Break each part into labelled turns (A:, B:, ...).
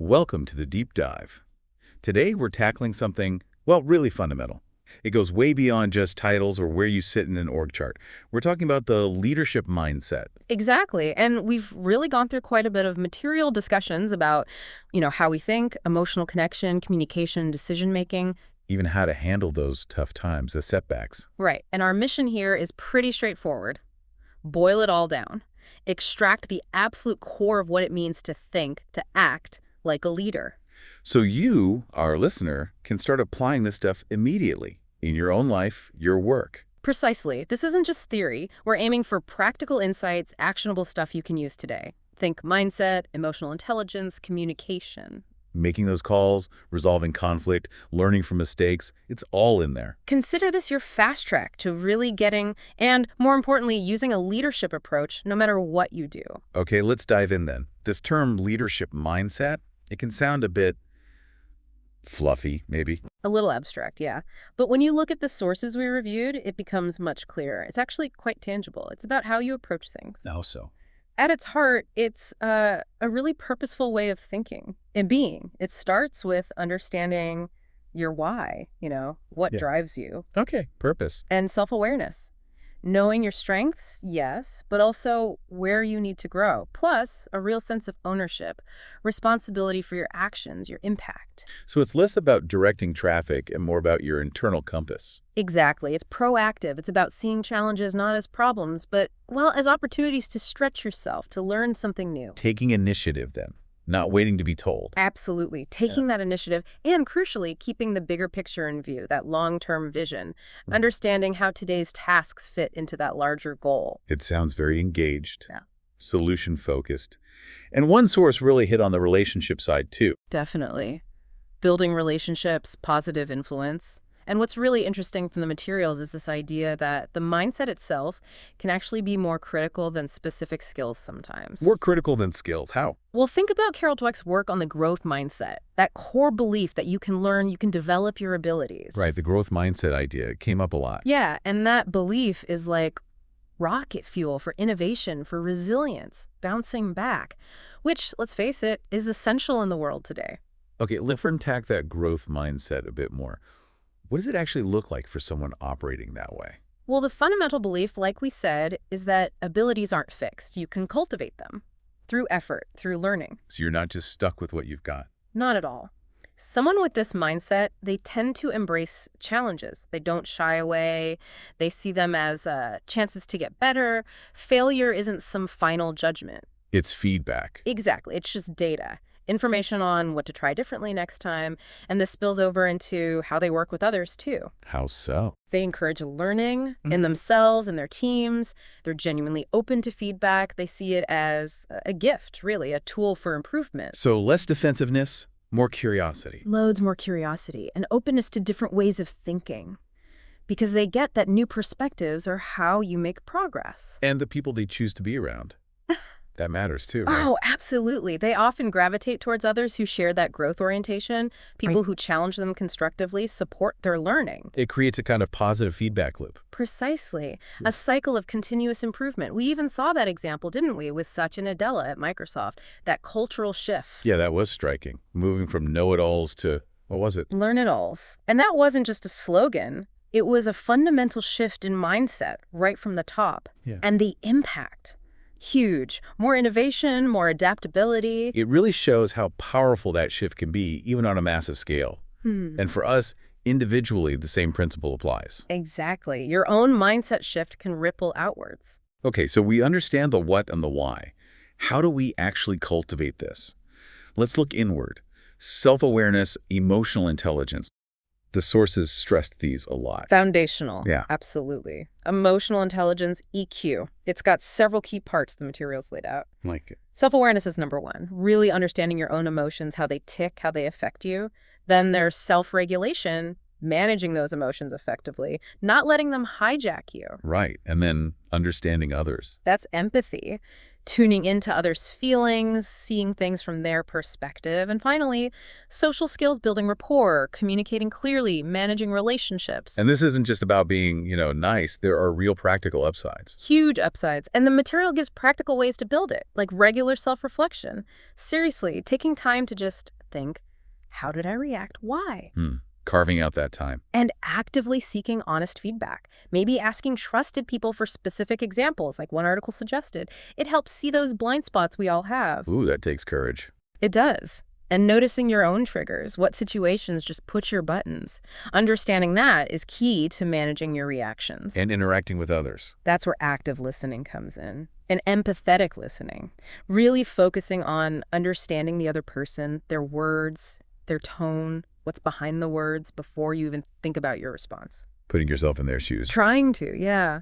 A: Welcome to the Deep Dive. Today we're tackling something, well, really fundamental. It goes way beyond just titles or where you sit in an org chart. We're talking about the leadership mindset.
B: Exactly. And we've really gone through quite a bit of material discussions about, how we think, emotional connection, communication, decision-making.
A: Even how to handle those tough times, the setbacks.
B: Right. And our mission here is pretty straightforward. Boil it all down. Extract the absolute core of what it means to think, to act like a leader.
A: So you, our listener, can start applying this stuff immediately in your own life, your work.
B: Precisely. This isn't just theory. We're aiming for practical insights, actionable stuff you can use today. Think mindset, emotional intelligence, communication.
A: Making those calls, resolving conflict, learning from mistakes, it's all in there.
B: Consider this your fast track to really getting, and more importantly, using a leadership approach no matter what you do.
A: Okay, let's dive in then. This term leadership mindset, it can sound a bit fluffy, maybe.
B: A little abstract, yeah. But when you look at the sources we reviewed, it becomes much clearer. It's actually quite tangible. It's about how you approach things.
A: How so?
B: At its heart, it's a really purposeful way of thinking and being. It starts with understanding your why, what
A: Yeah.
B: drives you,
A: Okay, purpose.
B: and self-awareness. Knowing your strengths, yes, but also where you need to grow. Plus, a real sense of ownership, responsibility for your actions, your impact.
A: So it's less about directing traffic and more about your internal compass.
B: Exactly. It's proactive. It's about seeing challenges not as problems, but, well, as opportunities to stretch yourself, to learn something new.
A: Taking initiative then, not waiting to be told.
B: Absolutely. Taking that initiative and, crucially, keeping the bigger picture in view, that long-term vision, understanding how today's tasks fit into that larger goal.
A: It sounds very engaged,
B: Yeah.
A: solution-focused. And one source really hit on the relationship side too.
B: Definitely. Building relationships, positive influence. And what's really interesting from the materials is this idea that the mindset itself can actually be more critical than specific skills sometimes.
A: More critical than skills. How?
B: Well, think about Carol Dweck's work on the growth mindset, that core belief that you can learn, you can develop your abilities.
A: Right, the growth mindset idea came up a lot.
B: Yeah, and that belief is like rocket fuel for innovation, for resilience, bouncing back, which, let's face it, is essential in the world today.
A: Okay, let's unpack that growth mindset a bit more. What does it actually look like for someone operating that way?
B: Well, the fundamental belief, like we said, is that abilities aren't fixed. You can cultivate them through effort, through learning.
A: So you're not just stuck with what you've got.
B: Not at all. Someone with this mindset, they tend to embrace challenges. They don't shy away. They see them as chances to get better. Failure isn't some final judgment.
A: It's feedback.
B: Exactly. It's just data. Information on what to try differently next time, and this spills over into how they work with others, too.
A: How so?
B: They encourage learning in themselves and their teams. They're genuinely open to feedback. They see it as a gift, really, a tool for improvement.
A: So less defensiveness, more curiosity.
B: Loads more curiosity and openness to different ways of thinking, because they get that new perspectives are how you make progress.
A: And the people they choose to be around. That matters too, right?
B: Oh, absolutely. They often gravitate towards others who share that growth orientation, people who challenge them constructively, support their learning.
A: It creates a kind of positive feedback loop.
B: Precisely. A cycle of continuous improvement. We even saw that example, didn't we, with Satya Nadella at Microsoft, that cultural shift.
A: Yeah, that was striking. Moving from know-it-alls to, what was it?
B: Learn-it-alls. And that wasn't just a slogan. It was a fundamental shift in mindset right from the top.
A: Yeah.
B: And the impact. Huge. More innovation, more adaptability.
A: It really shows how powerful that shift can be, even on a massive scale. And for us, individually, the same principle applies.
B: Exactly. Your own mindset shift can ripple outwards.
A: Okay, so we understand the what and the why. How do we actually cultivate this? Let's look inward. Self-awareness, emotional intelligence. The sources stressed these a lot.
B: Foundational.
A: Yeah.
B: Absolutely. Emotional intelligence, EQ. It's got several key parts the materials laid out.
A: Like it.
B: Self-awareness is number one. Really understanding your own emotions, how they tick, how they affect you. Then there's self-regulation, managing those emotions effectively, not letting them hijack you.
A: Right, and then understanding others.
B: That's empathy. tuning into others' feelings, seeing things from their perspective. And finally, social skills, building rapport, communicating clearly, managing relationships.
A: And this isn't just about being, nice. There are real practical upsides.
B: Huge upsides. And the material gives practical ways to build it, like regular self-reflection. Seriously, taking time to just think, how did I react? Why?
A: Carving out that time.
B: And actively seeking honest feedback. Maybe asking trusted people for specific examples, like one article suggested. It helps see those blind spots we all have.
A: Ooh, that takes courage.
B: It does. And noticing your own triggers, what situations just push your buttons. Understanding that is key to managing your reactions.
A: And interacting with others.
B: That's where active listening comes in. And empathetic listening. Really focusing on understanding the other person, their words, their tone, what's behind the words before you even think about your response.
A: Putting yourself in their shoes.
B: Trying to, yeah.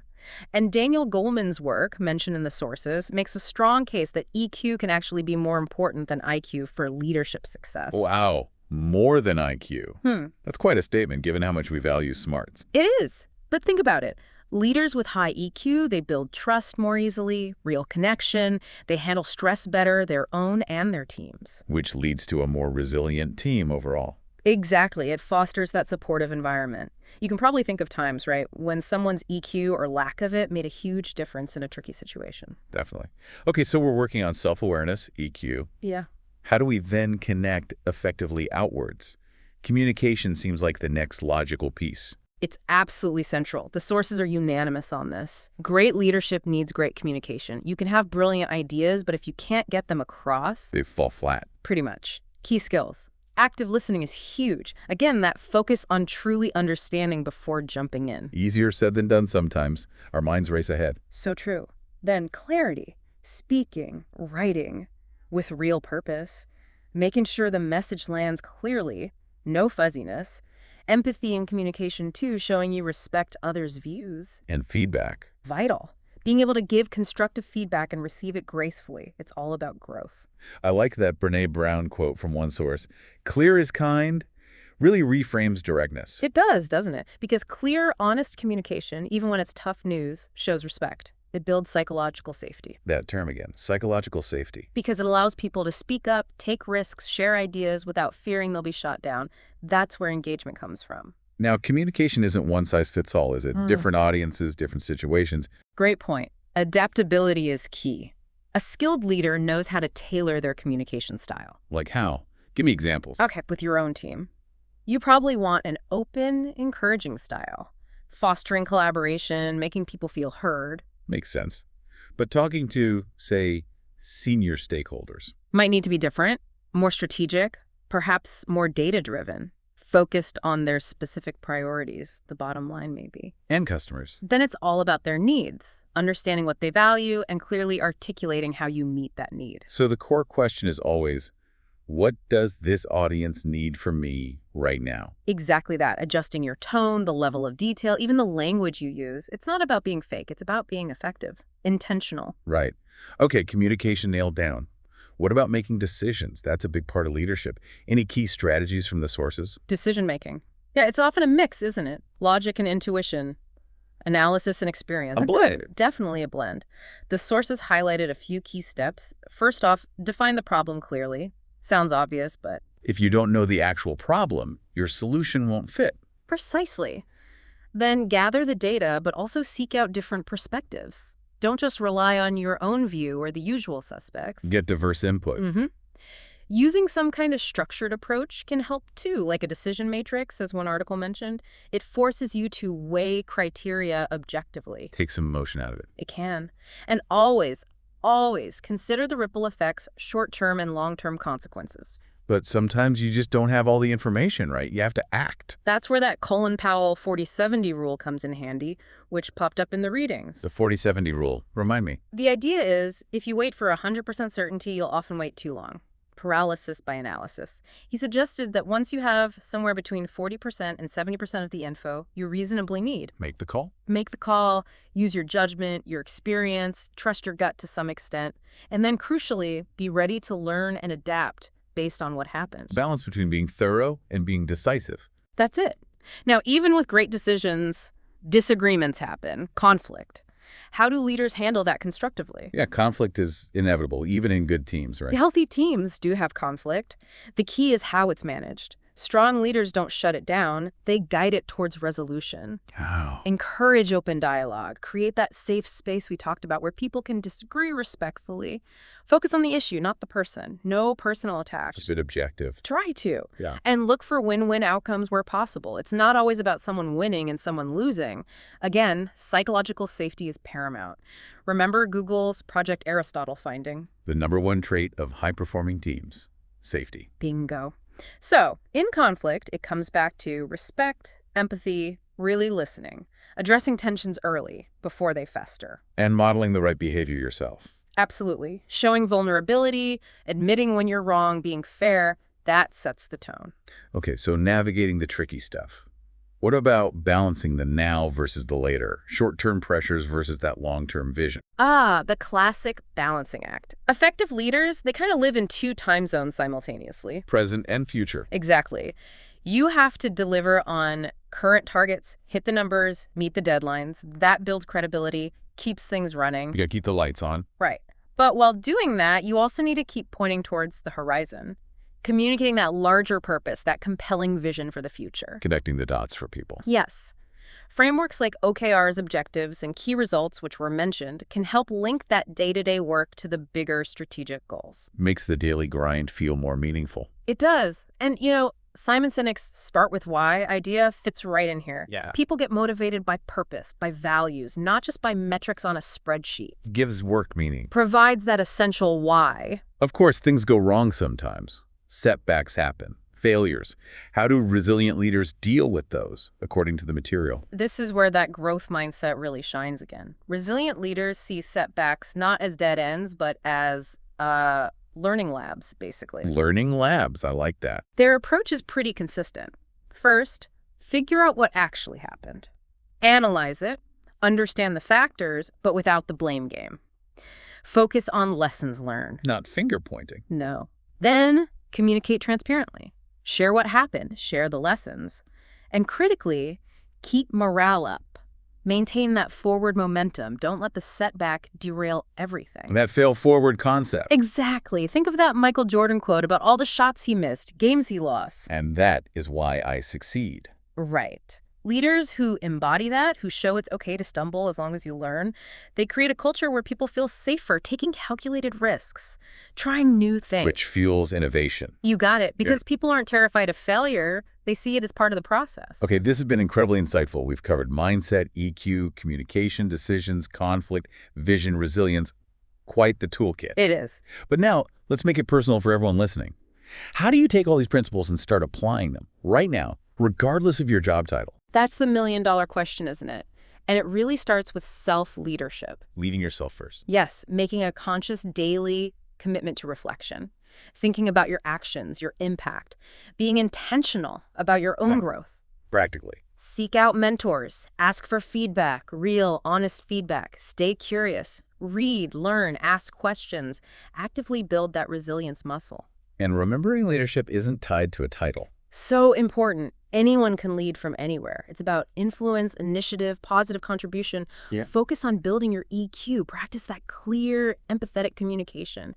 B: And Daniel Goleman's work, mentioned in the sources, makes a strong case that EQ can actually be more important than IQ for leadership success.
A: Wow. More than IQ. That's quite a statement, given how much we value smarts.
B: It is. But think about it. Leaders with high EQ, they build trust more easily, real connection, they handle stress better, their own and their teams.
A: Which leads to a more resilient team overall.
B: Exactly. It fosters that supportive environment. You can probably think of times, right, when someone's EQ or lack of it made a huge difference in a tricky situation.
A: Definitely. Okay, so we're working on self-awareness, EQ.
B: Yeah.
A: How do we then connect effectively outwards? Communication seems like the next logical piece.
B: It's absolutely central. The sources are unanimous on this. Great leadership needs great communication. You can have brilliant ideas, but if you can't get them across,
A: They fall flat.
B: pretty much. Key skills. Active listening is huge. Again, that focus on truly understanding before jumping in.
A: Easier said than done sometimes. Our minds race ahead.
B: So true. Then clarity, speaking, writing with real purpose, making sure the message lands clearly, no fuzziness, empathy and communication too, showing you respect others' views.
A: And feedback.
B: Vital. Being able to give constructive feedback and receive it gracefully. It's all about growth.
A: I like that Brene Brown quote from one source. Clear is kind really reframes directness.
B: It does, doesn't it? Because clear, honest communication, even when it's tough news, shows respect. It builds psychological safety.
A: That term again, psychological safety.
B: Because it allows people to speak up, take risks, share ideas without fearing they'll be shot down. That's where engagement comes from.
A: Now, communication isn't one size fits all, is it? Different audiences, different situations.
B: Great point. Adaptability is key. A skilled leader knows how to tailor their communication style.
A: Like how? Give me examples.
B: Okay, with your own team. You probably want an open, encouraging style, fostering collaboration, making people feel heard.
A: Makes sense. But talking to, say, senior stakeholders.
B: Might need to be different, more strategic, perhaps more data-driven, focused on their specific priorities, the bottom line maybe.
A: And customers.
B: Then it's all about their needs, understanding what they value and clearly articulating how you meet that need.
A: So the core question is always, what does this audience need from me right now?
B: Exactly that. Adjusting your tone, the level of detail, even the language you use. It's not about being fake. It's about being effective, intentional.
A: Right. Okay, communication nailed down. What about making decisions? That's a big part of leadership. Any key strategies from the sources?
B: Decision-making. Yeah, it's often a mix, isn't it? Logic and intuition, analysis and experience.
A: A blend.
B: Definitely a blend. The sources highlighted a few key steps. First off, define the problem clearly. Sounds obvious, but...
A: If you don't know the actual problem, your solution won't fit.
B: Precisely. Then gather the data, but also seek out different perspectives. Don't just rely on your own view or the usual suspects.
A: Get diverse input.
B: Using some kind of structured approach can help too, like a decision matrix, as one article mentioned. It forces you to weigh criteria objectively.
A: Take some emotion out of it.
B: It can. And always, always consider the ripple effects, short-term and long-term consequences.
A: But sometimes you just don't have all the information, right? You have to act.
B: That's where that Colin Powell 40-70 rule comes in handy, which popped up in the readings.
A: The 40-70 rule. Remind me.
B: The idea is, if you wait for 100% certainty, you'll often wait too long. Paralysis by analysis. He suggested that once you have somewhere between 40% and 70% of the info you reasonably need.
A: Make the call.
B: Make the call, use your judgment, your experience, trust your gut to some extent, and then crucially, be ready to learn and adapt based on what happens.
A: Balance between being thorough and being decisive.
B: That's it. Now, even with great decisions, disagreements happen, conflict. How do leaders handle that constructively?
A: Yeah, conflict is inevitable, even in good teams, right?
B: Healthy teams do have conflict. The key is how it's managed. Strong leaders don't shut it down, they guide it towards resolution.
A: Oh.
B: Encourage open dialogue. Create that safe space we talked about where people can disagree respectfully. Focus on the issue, not the person. No personal attacks.
A: A bit objective.
B: Try to.
A: Yeah.
B: And look for win-win outcomes where possible. It's not always about someone winning and someone losing. Again, psychological safety is paramount. Remember Google's Project Aristotle finding?
A: The #1 trait of high-performing teams, safety.
B: Bingo. So, in conflict, it comes back to respect, empathy, really listening, addressing tensions early, before they fester.
A: And modeling the right behavior yourself.
B: Absolutely. Showing vulnerability, admitting when you're wrong, being fair, that sets the tone.
A: Okay, so navigating the tricky stuff. What about balancing the now versus the later? Short-term pressures versus that long-term vision.
B: The classic balancing act. Effective leaders, they kind of live in 2 time zones simultaneously.
A: Present and future.
B: Exactly. You have to deliver on current targets, hit the numbers, meet the deadlines. That builds credibility, keeps things running.
A: You gotta keep the lights on.
B: Right. But while doing that, you also need to keep pointing towards the horizon, communicating that larger purpose, that compelling vision for the future.
A: Connecting the dots for people.
B: Yes. Frameworks like OKR's objectives and key results, which were mentioned, can help link that day-to-day work to the bigger strategic goals.
A: Makes the daily grind feel more meaningful.
B: It does. And, Simon Sinek's start with why idea fits right in here.
A: Yeah.
B: People get motivated by purpose, by values, not just by metrics on a spreadsheet.
A: Gives work meaning.
B: Provides that essential why.
A: Of course, things go wrong sometimes. Setbacks happen. Failures. How do resilient leaders deal with those, according to the material?
B: This is where that growth mindset really shines again. Resilient leaders see setbacks not as dead ends, but as learning labs, basically.
A: Learning labs. I like that.
B: Their approach is pretty consistent. First, figure out what actually happened. Analyze it, understand the factors, but without the blame game. Focus on lessons learned.
A: Not finger pointing.
B: No. Then, communicate transparently. Share what happened, share the lessons. And critically, keep morale up. Maintain that forward momentum. Don't let the setback derail everything.
A: That fail-forward concept.
B: Exactly. Think of that Michael Jordan quote about all the shots he missed, games he lost.
A: And that is why I succeed.
B: Right. Leaders who embody that, who show it's okay to stumble as long as you learn, they create a culture where people feel safer taking calculated risks, trying new things.
A: Which fuels innovation.
B: You got it. Because people aren't terrified of failure. They see it as part of the process.
A: Okay, this has been incredibly insightful. We've covered mindset, EQ, communication, decisions, conflict, vision, resilience. Quite the toolkit.
B: It is.
A: But now, let's make it personal for everyone listening. How do you take all these principles and start applying them right now, regardless of your job title?
B: That's the million-dollar question, isn't it? And it really starts with self-leadership.
A: Leading yourself first.
B: Yes, making a conscious daily commitment to reflection. Thinking about your actions, your impact. Being intentional about your own growth.
A: Practically.
B: Seek out mentors. Ask for feedback, real, honest feedback. Stay curious. Read, learn, ask questions. Actively build that resilience muscle.
A: And remembering leadership isn't tied to a title.
B: So important. Anyone can lead from anywhere. It's about influence, initiative, positive contribution.
A: Yeah.
B: Focus on building your EQ. Practice that clear, empathetic communication.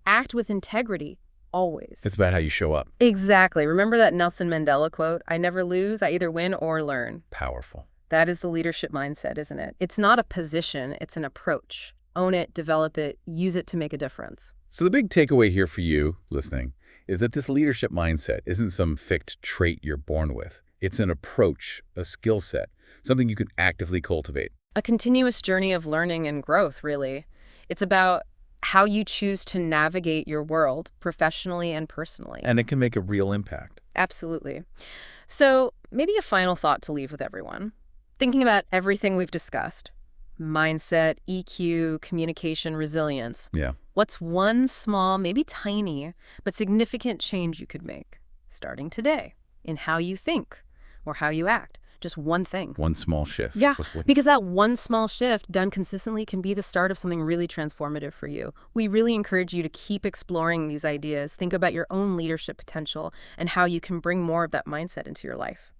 B: Act with integrity, always.
A: It's about how you show up.
B: Exactly. Remember that Nelson Mandela quote, "I never lose, I either win or learn."
A: Powerful.
B: That is the leadership mindset, isn't it? It's not a position, it's an approach. Own it, develop it, use it to make a difference.
A: So the big takeaway here for you, listening, is that this leadership mindset isn't some fixed trait you're born with. It's an approach, a skill set, something you can actively cultivate.
B: A continuous journey of learning and growth, really. It's about how you choose to navigate your world, professionally and personally.
A: And it can make a real impact.
B: Absolutely. So maybe a final thought to leave with everyone. Thinking about everything we've discussed, mindset, EQ, communication, resilience.
A: Yeah.
B: What's one small, maybe tiny, but significant change you could make, starting today, in how you think or how you act? Just one thing.
A: One small shift.
B: Yeah, because that one small shift done consistently can be the start of something really transformative for you. We really encourage you to keep exploring these ideas. Think about your own leadership potential and how you can bring more of that mindset into your life.